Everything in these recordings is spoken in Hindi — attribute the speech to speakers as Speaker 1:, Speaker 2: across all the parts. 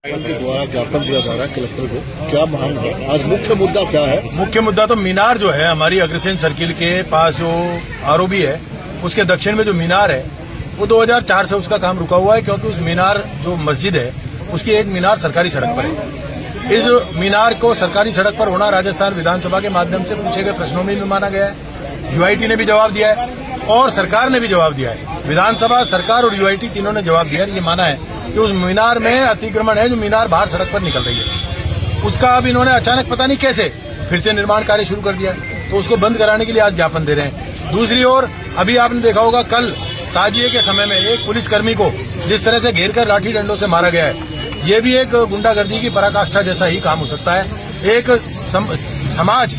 Speaker 1: के द्वारा ज्ञापन दिया जा रहा है कलेक्टर को, क्या मांग है? आज मुख्य मुद्दा क्या है?
Speaker 2: मुख्य मुद्दा तो मीनार जो है हमारी अग्रसेन सर्किल के पास जो आरओबी है उसके दक्षिण में जो मीनार है वो 2004 से उसका काम रुका हुआ है, क्योंकि उस मीनार जो मस्जिद है उसकी एक मीनार सरकारी सड़क पर है। इस मीनार को सरकारी सड़क पर होना राजस्थान विधानसभा के माध्यम से पूछे गए प्रश्नों में भी माना गया है। यूआईटी ने भी जवाब दिया है और सरकार ने भी जवाब दिया है। विधानसभा, सरकार और यूआईटी तीनों ने जवाब दिया है। ये माना है कि उस मीनार में अतिक्रमण है, जो मीनार बाहर सड़क पर निकल रही है, उसका अब इन्होंने अचानक पता नहीं कैसे फिर से निर्माण कार्य शुरू कर दिया, तो उसको बंद कराने के लिए आज ज्ञापन दे रहे हैं। दूसरी ओर अभी आपने देखा होगा कल ताजिए के समय में एक पुलिसकर्मी को जिस तरह से घेर कर लाठी डंडों से मारा गया है, ये भी एक गुंडागर्दी की पराकाष्ठा जैसा ही काम हो सकता है। एक समाज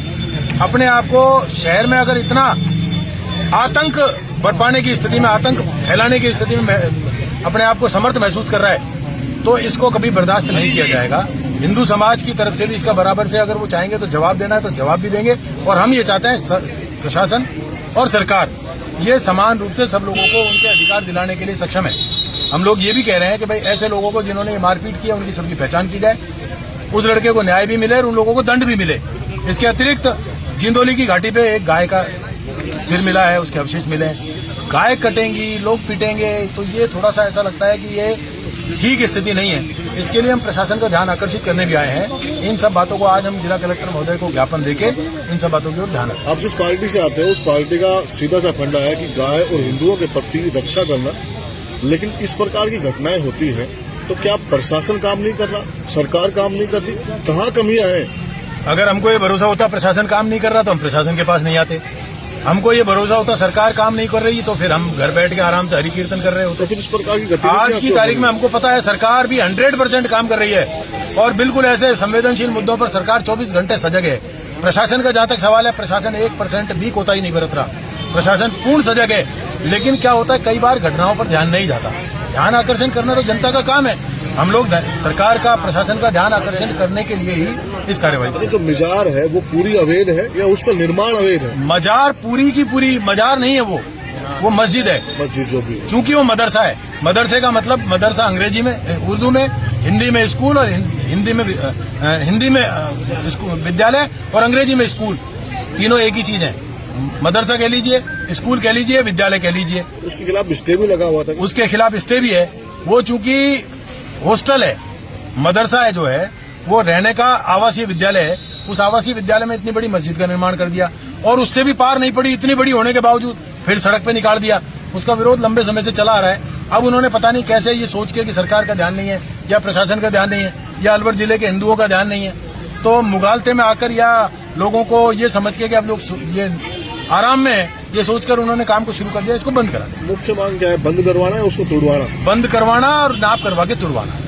Speaker 2: अपने आप को शहर में अगर इतना आतंक बरपाने की स्थिति में, आतंक फैलाने की स्थिति में अपने आप को समर्थ महसूस कर रहा है, तो इसको कभी बर्दाश्त नहीं किया जाएगा। हिंदू समाज की तरफ से भी इसका बराबर से अगर वो चाहेंगे तो जवाब देना है तो जवाब भी देंगे। और हम ये चाहते हैं प्रशासन और सरकार ये समान रूप से सब लोगों को उनके अधिकार दिलाने के लिए सक्षम है। हम लोग ये भी कह रहे हैं कि भाई ऐसे लोगों को जिन्होंने मारपीट किया उनकी सबकी पहचान की जाए, उस लड़के को न्याय भी मिले और उन लोगों को दंड भी मिले। इसके अतिरिक्त जिंदोली की घाटी पे एक गाय का सिर मिला है, उसके अवशेष मिले हैं। गाय कटेंगी, लोग पीटेंगे, तो ये थोड़ा सा ऐसा लगता है कि ये ठीक स्थिति नहीं है। इसके लिए हम प्रशासन का ध्यान आकर्षित करने भी आए हैं। इन सब बातों को आज हम जिला कलेक्टर महोदय को ज्ञापन देके इन सब बातों की ओर ध्यान रखें।
Speaker 1: आप जिस पार्टी से आते हैं उस पार्टी का सीधा सा फंडा है कि गाय और हिंदुओं के प्रति रक्षा करना, लेकिन इस प्रकार की घटनाएं होती है तो क्या प्रशासन काम नहीं कर रहा, सरकार काम नहीं करती? कहाँ कमियां हैं?
Speaker 2: अगर हमको ये भरोसा होता प्रशासन काम नहीं कर रहा तो हम प्रशासन के पास नहीं आते। हमको ये भरोसा होता सरकार काम नहीं कर रही तो फिर हम घर बैठ के आराम से हरि कीर्तन कर रहे होते।
Speaker 1: तो फिर इस प्रकार की
Speaker 2: आज की तारीख में हमको पता है सरकार भी 100% काम कर रही है और बिल्कुल ऐसे संवेदनशील मुद्दों पर सरकार 24 घंटे सजग है। प्रशासन का जहां तक सवाल है, प्रशासन 1% भी कोताही नहीं बरत रहा, प्रशासन पूर्ण सजग है। लेकिन क्या होता है, कई बार घटनाओं पर ध्यान नहीं जाता। ध्यान आकर्षण करना तो जनता का काम है। हम लोग सरकार का, प्रशासन का ध्यान आकर्षण करने के लिए ही इस कार्यवाही।
Speaker 1: जो मजार है वो पूरी अवैध है या उसका निर्माण अवैध है?
Speaker 2: मजार पूरी की पूरी मजार नहीं है, वो मस्जिद है।
Speaker 1: मस्जिद जो भी,
Speaker 2: चूंकि वो मदरसा है। मदरसे का मतलब मदरसा अंग्रेजी में, उर्दू में, हिंदी में स्कूल और हिंदी में विद्यालय और अंग्रेजी में स्कूल, तीनों एक ही चीज है। मदरसा कह लीजिए, स्कूल कह लीजिए, विद्यालय कह लीजिए।
Speaker 1: उसके खिलाफ स्टे भी लगा हुआ था।
Speaker 2: उसके खिलाफ स्टे भी है। वो चूंकि हॉस्टल है, मदरसा है जो है वो रहने का आवासीय विद्यालय है, उस आवासीय विद्यालय में इतनी बड़ी मस्जिद का निर्माण कर दिया और उससे भी पार नहीं पड़ी, इतनी बड़ी होने के बावजूद फिर सड़क पे निकाल दिया। उसका विरोध लंबे समय से चला आ रहा है। अब उन्होंने पता नहीं कैसे ये सोच के कि सरकार का ध्यान नहीं है या प्रशासन का ध्यान नहीं है या अलवर जिले के हिंदुओं का ध्यान नहीं है, तो मुगालते में आकर या लोगों को ये समझ के कि अब लोग ये आराम में ये सोचकर उन्होंने काम को शुरू कर दिया। इसको बंद करा दिया।
Speaker 1: मुख्य मांग क्या है? बंद करवाना है, उसको तोड़वाना?
Speaker 2: बंद करवाना और नाप करवा के तुड़वाना।